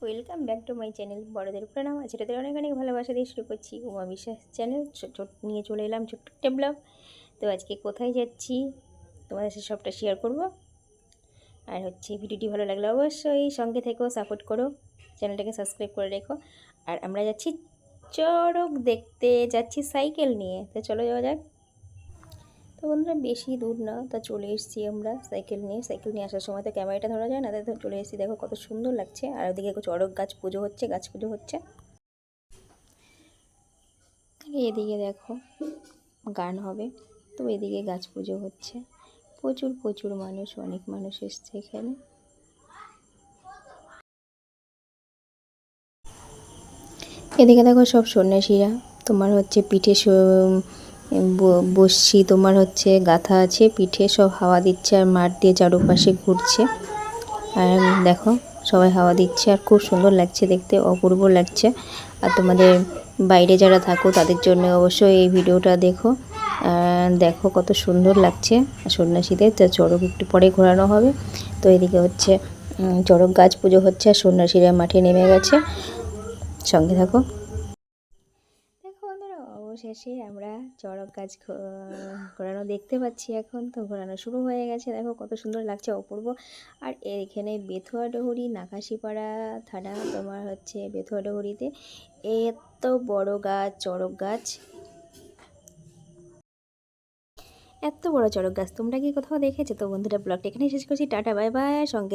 Welcome back to my channel. বড়দের প্রণাম, ছোটদের অনেক অনেক ভালোবাসা দিয়ে শুরু করছি উমা বিশ্বাস চ্যানেল। নিয়ে চলে এলাম ছোট্ট একটা ব্লগ। তো আজকে কোথায় যাচ্ছি তোমাদের সাথে সবটা শেয়ার করব। আর ভিডিওটি ভালো লাগলে অবশ্যই সঙ্গে থেকেও সাপোর্ট করো, চ্যানেলটাকে সাবস্ক্রাইব করে রেখো। আর আমরা যাচ্ছি চড়ক দেখতে, যাচ্ছি সাইকেল নিয়ে। তো চলো যাওয়া যাক। তো বন্ধুরা বেশি দূর না, তা চলে এসেছি আমরা সাইকেল নিয়ে আসার সময় তো ক্যামেরাটা ধরা যায় না, তাই তো চলে এসেছি। দেখো কত সুন্দর লাগছে। আর ওদিকে চড়ক গাছ পুজো হচ্ছে, গাছ পুজো হচ্ছে। এদিকে দেখো গান হবে, তো এদিকে গাছ পুজো হচ্ছে। প্রচুর প্রচুর মানুষ, অনেক মানুষ এসছে এখানে। এদিকে দেখো সব সন্ন্যাসীরা, তোমার পিঠে বসছি, তোমার গাথা আছে পিঠে, সব হাওয়া দিচ্ছে আর মাঠ দিয়ে চারপাশে ঘুরছে। আর দেখো সবাই হাওয়া দিচ্ছে আর খুব সুন্দর লাগছে দেখতে, অপূর্ব লাগছে। আর তোমাদের বাইরে যারা থাকো তাদের জন্য অবশ্যই এই ভিডিওটা দেখো। দেখো কত সুন্দর লাগছে সন্ন্যাসীদের। তো চড়ক একটু পরে ঘোরানো হবে। তো এদিকে চড়ক গাছ পুজো হচ্ছে আর সন্ন্যাসীরা মাঠে নেমে গেছে। সঙ্গে থাকো। দেখো বন্ধুরা, অবশেষে আমরা চড়ক গাছ ঘোরানো দেখতে পাচ্ছি। এখন তো ঘোরানো শুরু হয়ে গেছে। দেখো কত সুন্দর লাগছে, অপূর্ব। আর এখানে বেথুয়া ডহরি, নাকাশিপাড়া থানা, তোমার বেথুয়া ডহরিতে এত বড় গাছ, চড়ক গাছ, এত বড় চড়ক গাছ তোমরা কি কোথাও দেখেছো? তো বন্ধুরা ব্লগটা এখানে শেষ করছি। Tata, bye bye. সঙ্গে